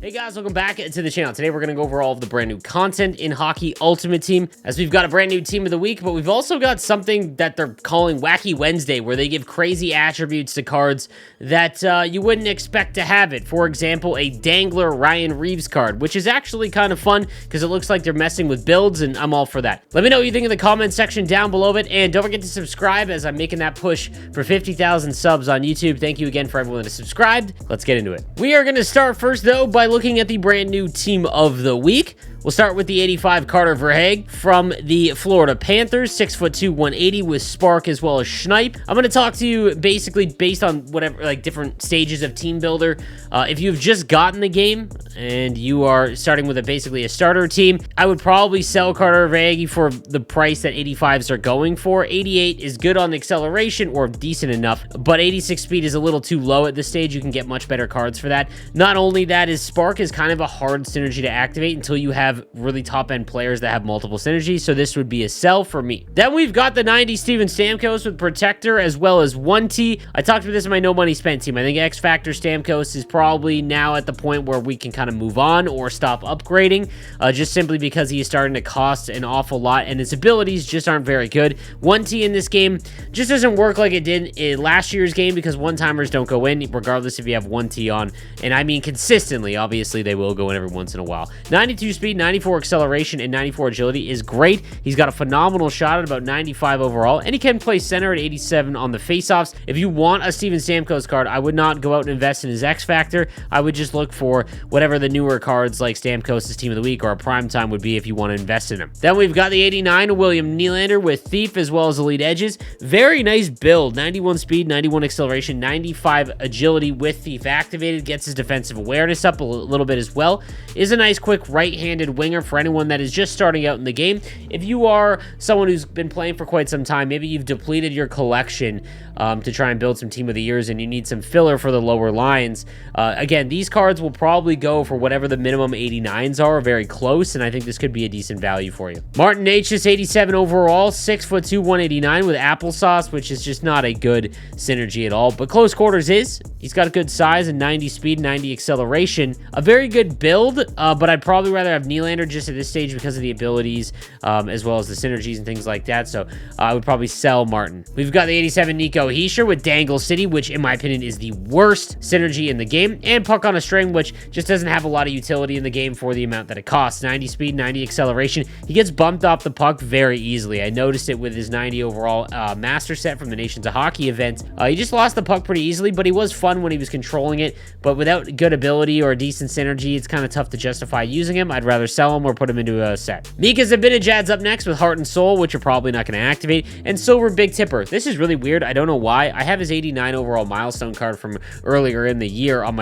Hey guys, welcome back to the channel. Today we're going to go over all of the brand new content in Hockey Ultimate Team, as we've got a brand new team of the week, but we've also got something that they're calling Wacky Wednesday, where they give crazy attributes to cards that you wouldn't expect to have it. For example, a Dangler Ryan Reaves card, which is actually kind of fun because it looks like they're messing with builds, and I'm all for that. Let me know what you think in the comment section down below it, and don't forget to subscribe as I'm making that push for 50,000 subs on YouTube. Thank you again for everyone that subscribed. Let's get into it. We are going to start first, though, by looking at the brand new team of the week. We'll start with the 85 Carter Verhaeghe from the Florida Panthers, 6'2", 180 with Spark as well as Schneip. I'm going to talk to you basically based on whatever, like different stages of team builder. If you've just gotten the game and you are starting with basically a starter team, I would probably sell Carter Verhaeghe for the price that 85s are going for. 88 is good on the acceleration or decent enough, but 86 speed is a little too low at this stage. You can get much better cards for that. Not only that, is Spark is kind of a hard synergy to activate until you have really top-end players that have multiple synergies, so this would be a sell for me. Then we've got the 90 Steven Stamkos with Protector as well as 1T. I talked about this in my No Money Spent team. I think X Factor Stamkos is probably now at the point where we can kind of move on or stop upgrading, just simply because he is starting to cost an awful lot and his abilities just aren't very good. 1T in this game just doesn't work like it did in last year's game because one-timers don't go in regardless if you have 1T on, and I mean consistently. Obviously they will go in every once in a while. 92 speed, 94 acceleration, and 94 agility is great. He's got a phenomenal shot at about 95 overall, and he can play center at 87 on the faceoffs. If you want a Steven Stamkos card, I would not go out and invest in his X Factor. I would just look for whatever the newer cards like Stamkos' Team of the Week or a Prime Time would be if you want to invest in him. Then we've got the 89 William Nylander with Thief as well as Elite Edges. Very nice build. 91 speed, 91 acceleration, 95 agility with Thief activated. Gets his defensive awareness up a little bit as well. Is a nice quick right-handed winger for anyone that is just starting out in the game. If you are someone who's been playing for quite some time, maybe you've depleted your collection to try and build some Team of the Years and you need some filler for the lower lines, again, these cards will probably go for whatever the minimum 89s are, very close, and I think this could be a decent value for you. Martin H is 87 overall, 6'2", 189 with Applesauce, which is just not a good synergy at all, but close quarters is. He's got a good size and 90 speed, 90 acceleration. A very good build, but I'd probably rather have Nylander just at this stage because of the abilities, as well as the synergies and things like that, so I would probably sell Martin. We've got the 87 Nico Hischier with Dangle City, which in my opinion is the worst synergy in the game, and Puck on a String, which just doesn't have a lot of utility in the game for the amount that it costs. 90 speed, 90 acceleration. He gets bumped off the puck very easily. I noticed it with his 90 overall master set from the Nations of Hockey event. He just lost the puck pretty easily, but he was fun when he was controlling it, but without good ability or a decent synergy, it's kind of tough to justify using him. I'd rather sell him or put him into a set. Mika Zibanejad's up next with Heart and Soul, which you're probably not going to activate, and Silver Big Tipper. This is really weird. I don't know why. I have his 89 overall milestone card from earlier in the year on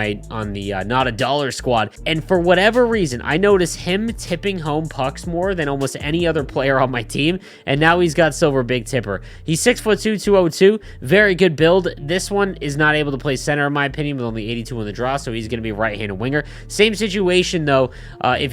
the Not a Dollar squad, and for whatever reason, I notice him tipping home pucks more than almost any other player on my team, and now he's got Silver Big Tipper. He's 6'2", 202, very good build. This one is not able to play center in my opinion with only 82 on the draw, so he's going to be a right-handed winger. Same situation though, as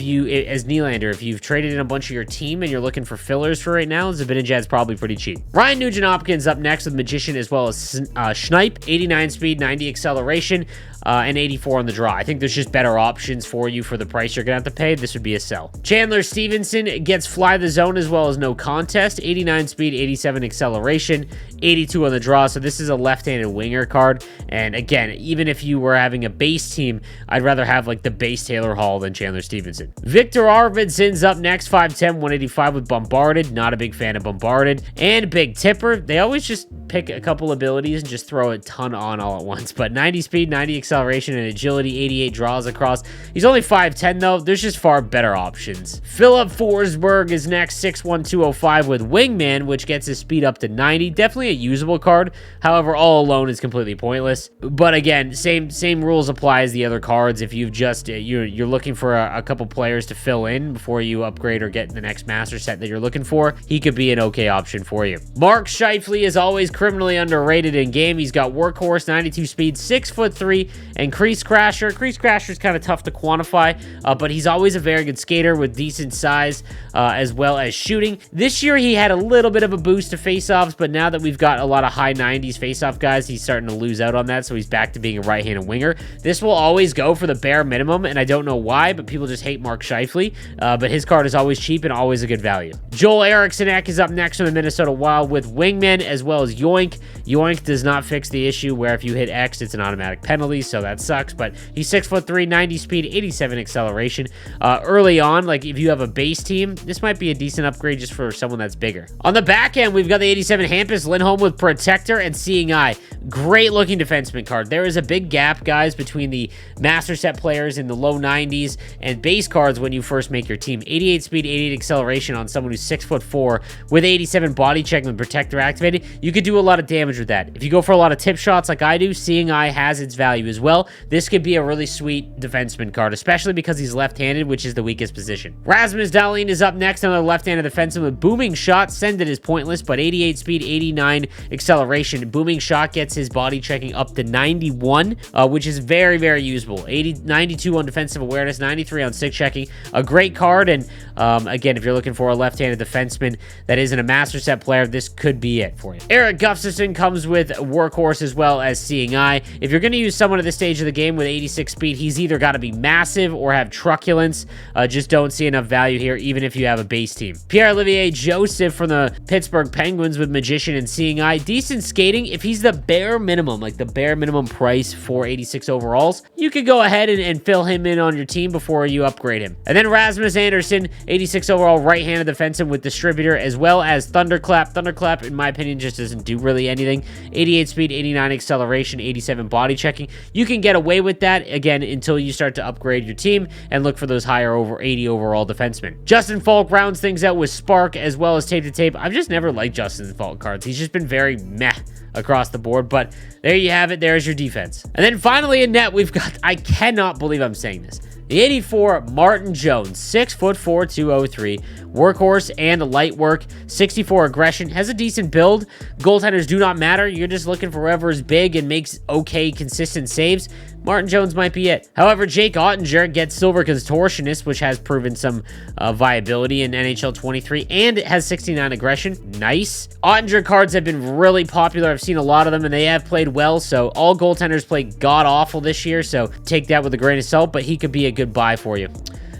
Nylander, if you've traded in a bunch of your team and you're looking for fillers for right now, Zibanejad's probably pretty cheap. Ryan Nugent-Hopkins up next with Magician as well as Schneip, 89 speed, 90 acceleration, and 84 on the draw. I think there's just better options for you for the price you're going to have to pay. This would be a sell. Chandler Stevenson gets Fly the Zone as well as No Contest, 89 speed, 87 acceleration, 82 on the draw, so this is a left-handed winger card, and again, even if you were having a base team, I'd rather have like the base Taylor Hall than Chandler Stevenson. Victor Arvidsson's up next, 5'10", 185 with Bombarded. Not a big fan of Bombarded. And Big Tipper. They always just pick a couple abilities and just throw a ton on all at once, but 90 speed, 90 acceleration, and agility, 88 draws across. He's only 5'10", though. There's just far better options. Philip Forsberg is next, 6'1", 205 with Wingman, which gets his speed up to 90. Definitely a usable card. However, all alone is completely pointless. But again, same rules apply as the other cards. If you've just you're looking for a couple players to fill in before you upgrade or get the next master set that you're looking for, he could be an okay option for you. Mark Scheifele is always criminally underrated in game. He's got workhorse, 92 speed, 6'3", and crease crasher. Crease crasher is kind of tough to quantify, but he's always a very good skater with decent size as well as shooting. This year, he had a little bit of a boost to faceoffs, but now that we've got a lot of high 90s faceoff guys, he's starting to lose out on that, so he's back to being a right-handed winger. This will always go for the bare minimum, and I don't know why, but people just hate Mark Scheifele, but his card is always cheap and always a good value. Joel Eriksson is up next from the Minnesota Wild with Wingman as well as Yoink. Yoink does not fix the issue where if you hit X, it's an automatic penalty, so that sucks, but he's 6'3", 90 speed, 87 acceleration. Early on, like if you have a base team, this might be a decent upgrade just for someone that's bigger. On the back end, we've got the 87 Hampus Lindholm with Protector and Seeing Eye. Great looking defenseman card. There is a big gap, guys, between the master set players in the low 90s and base cards when you first make your team. 88 speed, 88 acceleration on someone who's 6'4" with 87 body check and Protector activated. You could do a lot of damage with that. If you go for a lot of tip shots like I do, Seeing Eye has its value as well. This could be a really sweet defenseman card, especially because he's left-handed, which is the weakest position. Rasmus Dahlin is up next, another left-handed defenseman with Booming Shot. Send it is pointless, but 88 speed, 89 acceleration. Booming Shot gets his body checking up to 91, which is very, very usable. 92 on defensive awareness, 93 on stick checking. A great card, and again, if you're looking for a left-handed defenseman that isn't a master set player, this could be it for you. Eric Gustafsson comes with Workhorse as well as Seeing Eye. If you're going to use someone at this stage of the game with 86 speed, he's either got to be massive or have truculence. Just don't see enough value here, even if you have a base team. Pierre-Olivier Joseph from the Pittsburgh Penguins with Magician and Seeing Eye. Decent skating. If he's the bare minimum, like the bare minimum price for 86 overalls, you could go ahead and fill him in on your team before you upgrade him. And then Rasmus Andersson, 86 overall right-handed defenseman with Distributor, as well as Thunderclap. Thunderclap, in my opinion, just doesn't do really anything. 88 speed, 89 acceleration, 87 body checking. You can get away with that, again, until you start to upgrade your team and look for those higher over 80 overall defensemen. Justin Faulk rounds things out with Spark as well as Tape to Tape. I've just never liked Justin Faulk cards. He's just been very meh across the board, but there you have it. There's your defense. And then finally in net, we've got, I cannot believe I'm saying this, the 84 Martin Jones, 6'4", 203, workhorse and light work, 64 aggression, has a decent build. Goaltenders do not matter. You're just looking for whoever is big and makes okay, consistent saves. Martin Jones might be it. However, Jake Ottinger gets Silver Contortionist, which has proven some viability in NHL 23, and it has 69 aggression. Nice. Ottinger cards have been really popular. I've seen a lot of them, and they have played well, so all goaltenders played god-awful this year, so take that with a grain of salt, but he could be a good buy for you.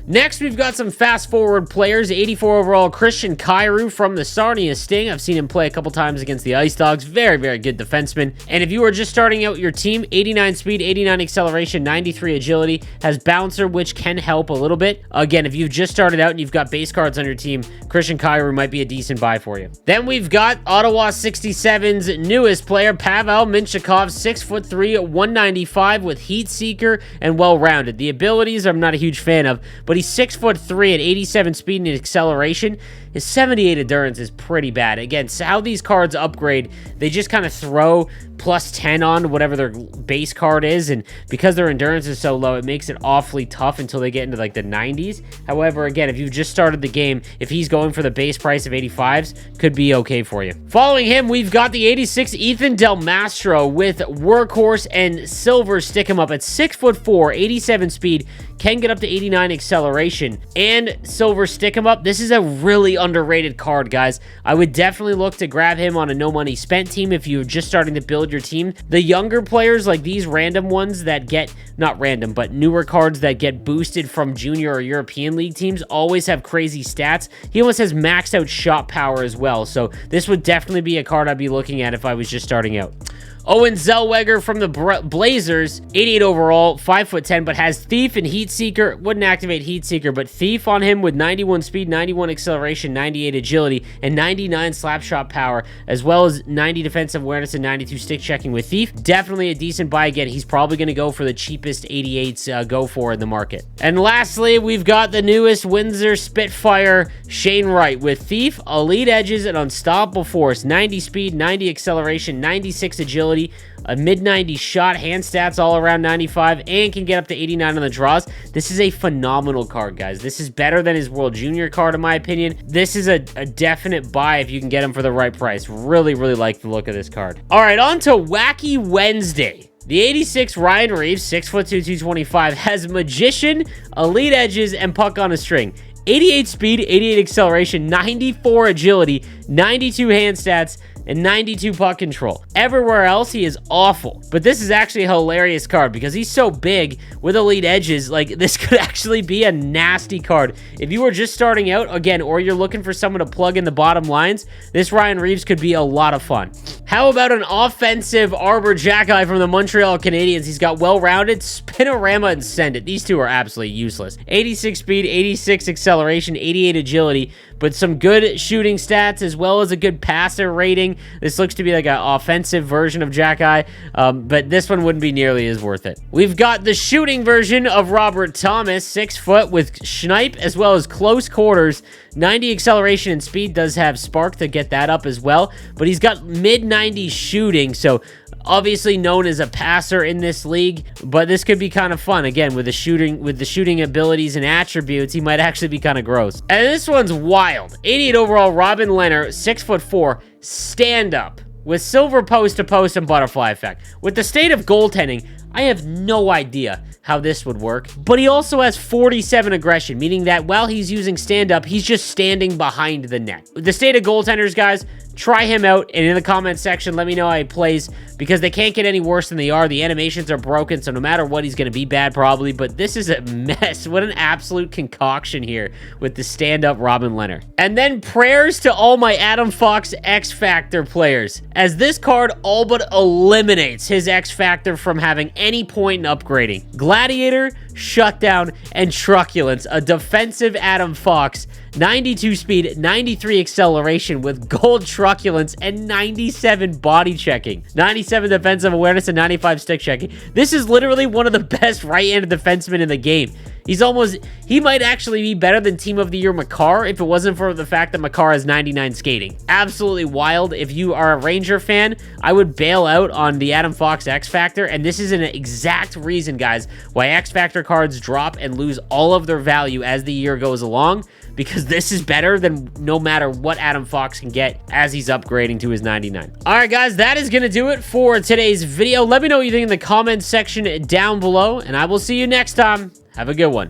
Next, we've got some fast-forward players. 84 overall, Christian Kyrou from the Sarnia Sting. I've seen him play a couple times against the Ice Dogs. Very, very good defenseman. And if you are just starting out your team, 89 speed, 89 acceleration, 93 agility, has bouncer, which can help a little bit. Again, if you've just started out and you've got base cards on your team, Christian Kyrou might be a decent buy for you. Then we've got Ottawa 67's newest player, Pavel Minchakov, 6'3", 195 with Heat Seeker and well-rounded. The abilities I'm not a huge fan of, but he's 6'3" at 87 speed and acceleration. His 78 endurance is pretty bad. Again, so how these cards upgrade, they just kind of throw plus 10 on whatever their base card is, and because their endurance is so low, it makes it awfully tough until they get into like the 90s. However, again, if you've just started the game, if he's going for the base price of 85s, could be okay for you. Following him, we've got the 86 Ethan Del Mastro with Workhorse and Silver Stick him up at 6'4", 87 speed, can get up to 89 acceleration, and Silver Stick him up. This is a really underrated card, guys. I would definitely look to grab him on a no money spent team if you're just starting to build your team. The younger players, like these random ones that get, not random, but newer cards that get boosted from junior or European league teams, always have crazy stats. He almost has maxed out shot power as well, so this would definitely be a card I'd be looking at if I was just starting out. Owen Zellweger from the Blazers, 88 overall, 5'10", but has Thief and Heat Seeker. Wouldn't activate Heat Seeker, but Thief on him with 91 speed, 91 acceleration, 98 agility, and 99 slap shot power, as well as 90 defensive awareness and 92 stick checking with Thief. Definitely a decent buy. Again, he's probably going to go for the cheapest 88s go for in the market. And lastly, we've got the newest Windsor Spitfire, Shane Wright, with Thief, Elite Edges, and Unstoppable Force, 90 speed, 90 acceleration, 96 agility, agility, a mid-90 shot, hand stats all around 95, and can get up to 89 on the draws. This is a phenomenal card, guys. This is better than his World Junior card, in my opinion. This is a definite buy if you can get him for the right price. Really, really like the look of this card. All right, on to Wacky Wednesday. The 86 Ryan Reaves, 6'2", 225, has Magician, Elite Edges, and Puck on a String. 88 speed, 88 acceleration, 94 agility, 92 hand stats, and 92 puck control. Everywhere else, he is awful. But this is actually a hilarious card because he's so big with elite edges. Like, this could actually be a nasty card. If you were just starting out, again, or you're looking for someone to plug in the bottom lines, this Ryan Reaves could be a lot of fun. How about an offensive Arbor Jackeye from the Montreal Canadiens? He's got well-rounded, Spinorama, and Send It. These two are absolutely useless. 86 speed, 86 acceleration, 88 agility, but some good shooting stats as well as a good passer rating. This looks to be like an offensive version of Jackeye, but this one wouldn't be nearly as worth it. We've got the shooting version of Robert Thomas, 6 foot with Schneip as well as close quarters. 90 acceleration and speed, does have Spark to get that up as well, but he's got mid-90s shooting, so obviously known as a passer in this league, but this could be kind of fun. Again, with the shooting abilities and attributes, he might actually be kind of gross. And this one's wild. 88 overall Robin Leonard, 6'4", stand-up with silver post-to-post and butterfly effect. With the state of goaltending, I have no idea how this would work, but he also has 47 aggression, meaning that while he's using stand-up, he's just standing behind the net. The state of goaltenders, guys, try him out, and in the comment section, let me know how he plays, because they can't get any worse than they are. The animations are broken, so no matter what, he's going to be bad probably, but this is a mess. What an absolute concoction here with the stand-up Robin Leonard. And then prayers to all my Adam Fox X Factor players, as this card all but eliminates his X Factor from having any point in upgrading. Gladiator, Shutdown, and Truculence, a defensive Adam Fox, 92 speed, 93 acceleration with gold truculence, and 97 body checking, 97 defensive awareness, and 95 stick checking. This is literally one of the best right-handed defensemen in the game. He might actually be better than Team of the Year Makar if it wasn't for the fact that Makar has 99 skating. Absolutely wild. If you are a Ranger fan, I would bail out on the Adam Fox X Factor, and this is an exact reason, guys, why X Factor cards drop and lose all of their value as the year goes along, because this is better than no matter what Adam Fox can get as he's upgrading to his 99. All right, guys, that is going to do it for today's video. Let me know what you think in the comments section down below, and I will see you next time. Have a good one.